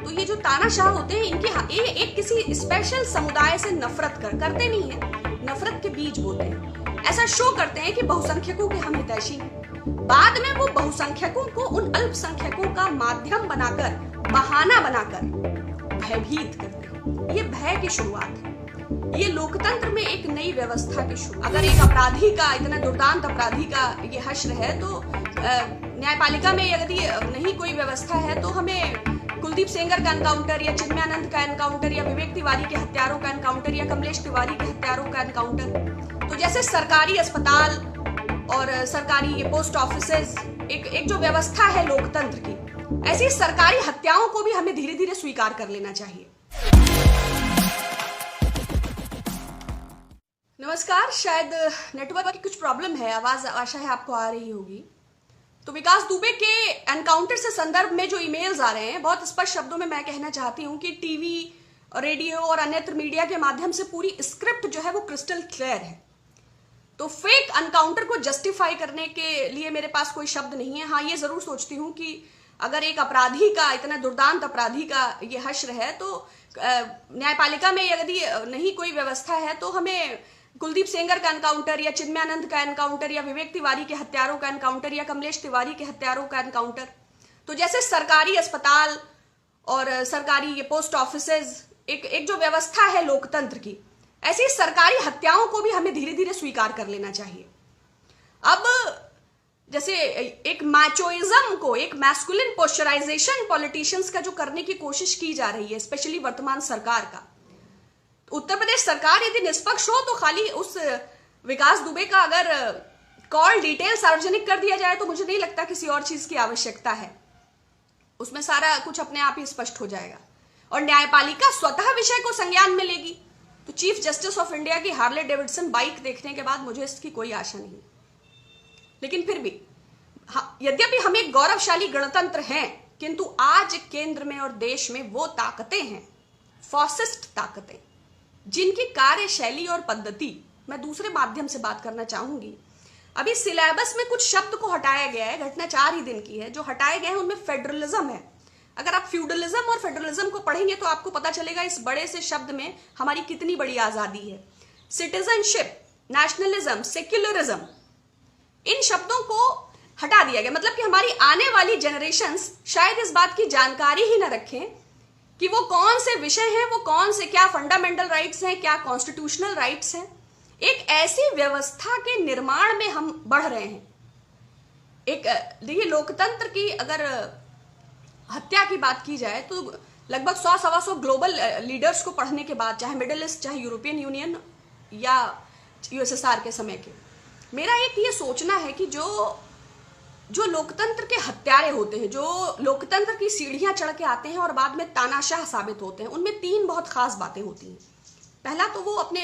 तो ये जो तानाशाह होते हैं इनकी ये एक किसी स्पेशल समुदाय से नफरत करते नहीं है, नफरत के बीज बोते हैं। ऐसा शो करते हैं कि बहुसंख्यकों के हम हितैषी हैं। बाद में वो बहुसंख्यकों को उन अल्पसंख्यकों का माध्यम बनाकर, बहाना बनाकर भयभीत करते हैं। ये भय की शुरुआत है। ये लोकतंत्र में एक नई व्यवस्था की शुरुआत। अगर एक अपराधी का, इतना दुर्दांत अपराधी का ये हश्र है, तो न्यायपालिका में यदि नहीं कोई व्यवस्था है तो हमें कुलदीप सेंगर का एनकाउंटर या चिन्मयानंद का एनकाउंटर या विवेक तिवारी के हत्यारों का एनकाउंटर या कमलेश तिवारी के हत्यारों का एनकाउंटर, तो जैसे सरकारी अस्पताल और सरकारी ये पोस्ट ऑफिसेज एक जो व्यवस्था है लोकतंत्र की, ऐसी सरकारी हत्याओं को भी हमें धीरे धीरे स्वीकार कर लेना चाहिए। नमस्कार, शायद नेटवर्क की कुछ प्रॉब्लम है, आवाज आशा है आपको आ रही होगी। तो विकास दुबे के एनकाउंटर से संदर्भ में जो ईमेल्स आ रहे हैं, बहुत स्पष्ट शब्दों में मैं कहना चाहती हूं कि टीवी, रेडियो और अन्यत्र मीडिया के माध्यम से पूरी स्क्रिप्ट जो है वो क्रिस्टल क्लियर है। तो फेक एनकाउंटर को जस्टिफाई करने के लिए मेरे पास कोई शब्द नहीं है। हाँ, ये जरूर सोचती हूँ कि अगर एक अपराधी का, इतना दुर्दांत अपराधी का ये हश्र है, तो न्यायपालिका में यदि नहीं कोई व्यवस्था है तो हमें कुलदीप सेंगर का एनकाउंटर या चिन्मयानंद का एनकाउंटर या विवेक तिवारी के हत्यारों का एनकाउंटर या कमलेश तिवारी के हत्यारों का एनकाउंटर, तो जैसे सरकारी अस्पताल और सरकारी ये पोस्ट ऑफिसेज एक जो व्यवस्था है लोकतंत्र की, ऐसी सरकारी हत्याओं को भी हमें धीरे धीरे स्वीकार कर लेना चाहिए। अब जैसे एक मैचोइज्म को, एक मैस्कुलिन पोस्चराइजेशन पॉलिटिशियंस का जो करने की कोशिश की जा रही है, स्पेशली वर्तमान सरकार का, उत्तर प्रदेश सरकार यदि निष्पक्ष हो तो खाली उस विकास दुबे का अगर कॉल डिटेल सार्वजनिक कर दिया जाए तो मुझे नहीं लगता किसी और चीज की आवश्यकता है। उसमें सारा कुछ अपने आप ही स्पष्ट हो जाएगा और न्यायपालिका स्वतः विषय को संज्ञान में लेगी। तो चीफ जस्टिस ऑफ इंडिया की हार्ले डेविडसन बाइक देखने के बाद मुझे इसकी कोई आशा नहीं। लेकिन फिर भी यद्यपि हम एक गौरवशाली गणतंत्र हैं, किंतु आज केंद्र में और देश में वो ताकतें हैं, फॉसिस्ट ताकतें, जिनकी कार्यशैली और पद्धति, मैं दूसरे माध्यम से बात करना चाहूंगी। अभी सिलेबस में कुछ शब्द को हटाया गया है, घटना 4 ही दिन की है, जो हटाए गए हैं उनमें फेडरलिज्म है। अगर आप फ्यूडलिज्म और फेडरलिज्म को पढ़ेंगे तो आपको पता चलेगा इस बड़े से शब्द में हमारी कितनी बड़ी आजादी है। सिटीजनशिप, नेशनलिज्म, सेक्युलरिज्म, इन शब्दों को हटा दिया गया। मतलब कि हमारी आने वाली जनरेशंस शायद इस बात की जानकारी ही ना रखें कि वो कौन से विषय हैं, वो कौन से, क्या फंडामेंटल राइट्स हैं, क्या कॉन्स्टिट्यूशनल राइट्स हैं। एक ऐसी व्यवस्था के निर्माण में हम बढ़ रहे हैं। एक देखिए, लोकतंत्र की अगर हत्या की बात की जाए तो लगभग 100-125 ग्लोबल लीडर्स को पढ़ने के बाद, चाहे मिडिल ईस्ट, चाहे यूरोपियन यूनियन या यूएसएसआर के समय के, मेरा एक ये सोचना है कि जो लोकतंत्र के हत्यारे होते हैं, जो लोकतंत्र की सीढ़ियां चढ़ के आते हैं और बाद में तानाशाह साबित होते हैं, उनमें 3 बहुत खास बातें होती हैं। पहला तो वो अपने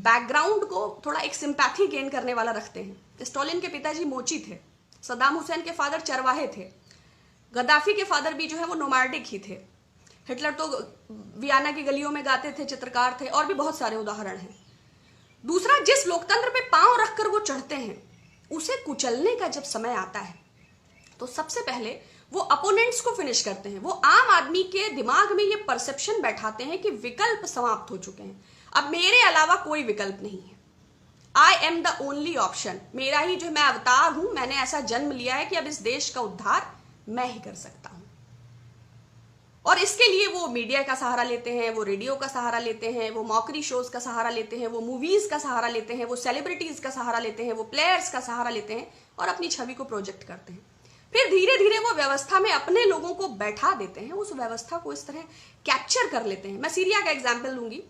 बैकग्राउंड को थोड़ा एक सिंपैथी गेन करने वाला रखते हैं। स्टॉलिन के पिताजी मोची थे, सद्दाम हुसैन के फादर चरवाहे थे, गद्दाफी के फादर भी जो है वो नोमैडिक ही थे, हिटलर तो वियना की गलियों में गाते थे, चित्रकार थे, और भी बहुत सारे उदाहरण हैं। दूसरा, जिस लोकतंत्र पे पांव रखकर वो चढ़ते हैं, उसे कुचलने का जब समय आता है तो सबसे पहले वो अपोनेंट्स को फिनिश करते हैं। वो आम आदमी के दिमाग में ये परसेप्शन बैठाते हैं कि विकल्प समाप्त हो चुके हैं, अब मेरे अलावा कोई विकल्प नहीं है, आई एम द ओनली ऑप्शन, मेरा ही जो मैं अवतार हूं, मैंने ऐसा जन्म लिया है कि अब इस देश का उद्धार मैं ही कर सकता हूं। और इसके लिए वो मीडिया का सहारा लेते हैं, वो रेडियो का सहारा लेते हैं, वो मॉकरी शोज का सहारा लेते हैं, वो मूवीज का सहारा लेते हैं, वो सेलिब्रिटीज का सहारा लेते हैं, वो प्लेयर्स का सहारा लेते हैं और अपनी छवि को प्रोजेक्ट करते हैं। फिर धीरे धीरे वो व्यवस्था में अपने लोगों को बैठा देते हैं, उस व्यवस्था को इस तरह कैप्चर कर लेते हैं। मैं सीरिया का एग्जाम्पल लूंगी।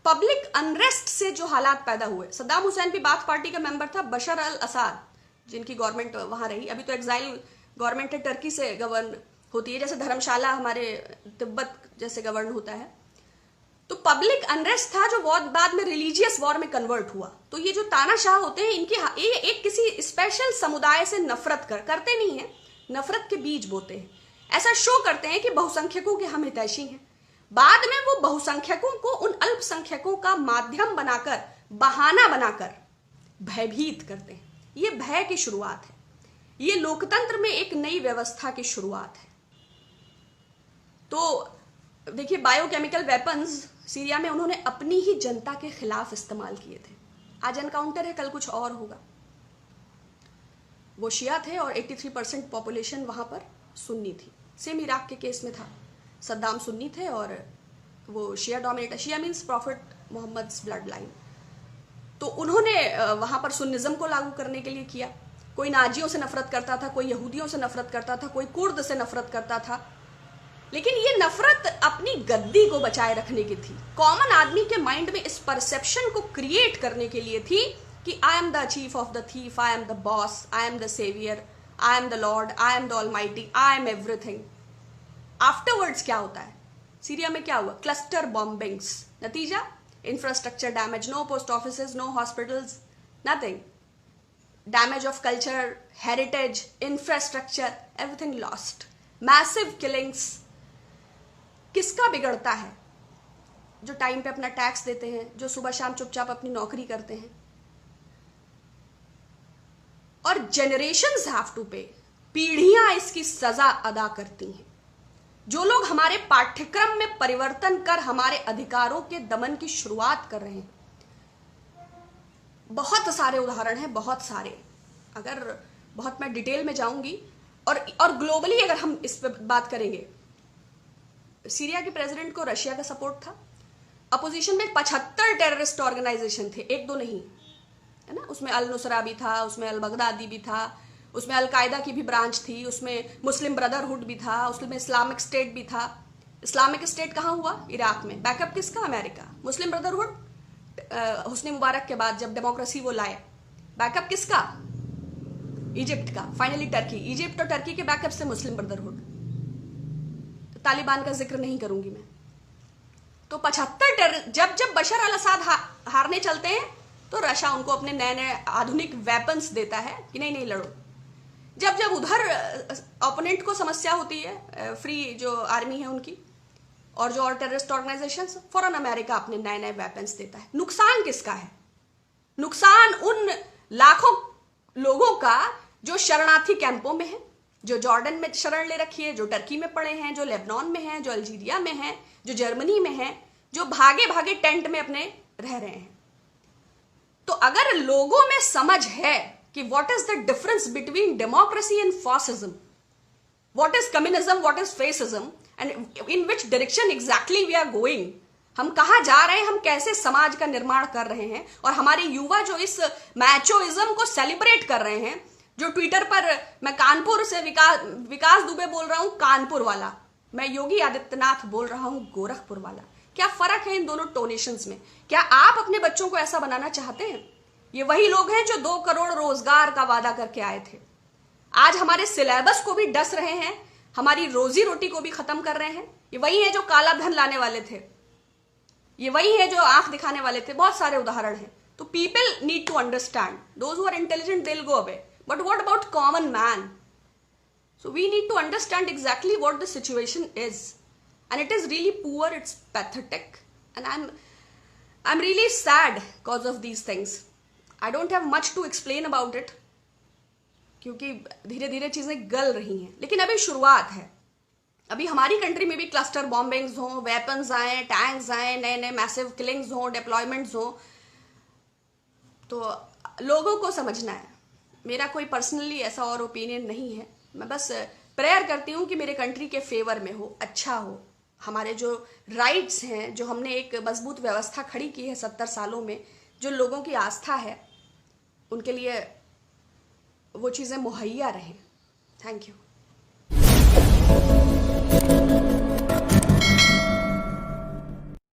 पब्लिक अनरेस्ट से जो हालात पैदा हुए, सद्दाम हुसैन भी बाथ पार्टी का मेंबर था, बशर अल असाद जिनकी गवर्नमेंट वहां रही, अभी तो एग्जाइल गवर्नमेंट है, टर्की से गवर्न होती है, जैसे धर्मशाला हमारे तिब्बत जैसे गवर्न होता है। तो पब्लिक अनरेस्ट था जो बाद में रिलीजियस वॉर में कन्वर्ट हुआ। तो ये जो तानाशाह होते हैं, इनकी ये एक किसी स्पेशल समुदाय से नफरत करते नहीं है, नफरत के बीज बोते हैं। ऐसा शो करते हैं कि बहुसंख्यकों के हम हितैषी हैं। बाद में वो बहुसंख्यकों को उन अल्पसंख्यकों का माध्यम बनाकर, बहाना बनाकर भयभीत करते हैं। ये भय की शुरुआत है। ये लोकतंत्र में एक नई व्यवस्था की शुरुआत है। तो देखिए, बायोकेमिकल वेपन्स सीरिया में उन्होंने अपनी ही जनता के खिलाफ इस्तेमाल किए थे। आज एनकाउंटर है, कल कुछ और होगा। वो शिया थे और 83% पॉपुलेशन वहां पर सुन्नी थी। सेम इराक के केस में था, सद्दाम सुन्नी थे और वो शिया डोमिनेटेड। शिया मीन्स प्रॉफिट मोहम्मद्स ब्लड लाइन। तो उन्होंने वहां पर सुन्निज्म को लागू करने के लिए किया। कोई नाजियों से नफरत करता था, कोई यहूदियों से नफरत करता था, कोई कुर्द से नफरत करता था, लेकिन ये नफरत अपनी गद्दी को बचाए रखने की थी। कॉमन आदमी के माइंड में इस परसेप्शन को क्रिएट करने के लिए थी कि I am the chief of the thief, I am the boss, I am the saviour, I am the lord, I am the almighty, I am everything. Afterwards क्या होता है? सीरिया में क्या हुआ? Cluster bombings. नतीजा, infrastructure damage, no post offices, no hospitals, nothing. Damage of culture, heritage, infrastructure, everything lost. Massive killings. किसका बिगड़ता है? जो टाइम पे अपना टैक्स देते हैं, जो सुबह शाम चुपचाप अपनी नौकरी करते हैं। और जनरेशंस हैव टू पे। पीढ़ियां इसकी सजा अदा करती हैं। जो लोग हमारे पाठ्यक्रम में परिवर्तन कर हमारे अधिकारों के दमन की शुरुआत कर रहे हैं, बहुत सारे उदाहरण हैं, बहुत सारे। अगर बहुत मैं डिटेल में जाऊंगी और ग्लोबली अगर हम इस पर बात करेंगे, सीरिया के प्रेसिडेंट को रशिया का सपोर्ट था। अपोजिशन में 75 टेररिस्ट ऑर्गेनाइजेशन थे, एक दो नहीं, है ना। उसमें अल नुसरा भी था, उसमें अल बगदादी भी था, उसमें अल कायदा की भी ब्रांच थी, उसमें मुस्लिम ब्रदरहुड भी था, उसमें इस्लामिक स्टेट भी था। इस्लामिक स्टेट कहाँ हुआ? इराक में। बैकअप किसका? अमेरिका। मुस्लिम ब्रदरहुड हुस्नी मुबारक के बाद जब डेमोक्रेसी वो लाए, बैकअप किसका? इजिप्ट का। Finally Turkey. इजिप्ट और टर्की के बैकअप से मुस्लिम ब्रदरहुड। तो तालिबान का जिक्र नहीं करूंगी मैं। तो 75 जब बशर अल असद हारने चलते हैं तो रशिया उनको अपने नए नए आधुनिक वेपन्स देता है कि नहीं नहीं लड़ो। जब उधर ओपोनेंट को समस्या होती है, फ्री जो आर्मी है उनकी और जो और टेररिस्ट ऑर्गेनाइजेशंस, फौरन अमेरिका अपने नए नए वेपन्स देता है। नुकसान किसका है? नुकसान उन लाखों लोगों का जो शरणार्थी कैंपों में है, जो जॉर्डन में शरण ले रखी है, जो टर्की में पड़े हैं, जो लेबनान में हैं, जो अल्जीरिया में हैं, जो जर्मनी में हैं, जो भागे भागे टेंट में अपने रह रहे हैं। तो अगर लोगों में समझ है कि what is the difference between democracy and fascism, what is communism, what is fascism, and in which direction exactly we are going, हम कहां जा रहे हैं, हम कैसे समाज का निर्माण कर रहे हैं, और हमारे युवा जो इस मैचोइज्म को सेलिब्रेट कर रहे हैं, जो ट्विटर पर, मैं कानपुर से विकास दुबे बोल रहा हूं कानपुर वाला, मैं योगी आदित्यनाथ बोल रहा हूं गोरखपुर वाला, क्या फर्क है इन दोनों टोनेशंस में? क्या आप अपने बच्चों को ऐसा बनाना चाहते हैं? ये वही लोग हैं जो 2 करोड़ रोजगार का वादा करके आए थे, आज हमारे सिलेबस को भी डस रहे हैं, हमारी रोजी रोटी को भी खत्म कर रहे हैं। ये वही है जो काला धन लाने वाले थे, ये वही है जो आंख दिखाने वाले थे। बहुत सारे उदाहरण हैं। तो people need to understand, those who are intelligent they will go away, but what about common man? So we need to understand exactly what the situation is, and it is really poor, it's pathetic, and I'm really sad because of these things. I don't have much to explain about it, क्योंकि धीरे धीरे चीजें गल रही हैं, लेकिन अभी शुरुआत है। अभी हमारी कंट्री में भी क्लस्टर बॉम्बिंग्स हो, वेपन्स आए, टैंक्स आए, नए नए मैसिव किलिंग्स हो, डिप्लॉयमेंट्स हो, तो लोगों को समझना है। मेरा कोई पर्सनली ऐसा और ओपिनियन नहीं है, मैं बस प्रेयर करती हूँ कि मेरे कंट्री के फेवर में हो, अच्छा हो। हमारे जो राइट्स हैं, जो हमने एक मजबूत व्यवस्था खड़ी की है 70 सालों में, जो लोगों की आस्था है, उनके लिए वो चीज़ें मुहैया रहें। Thank you.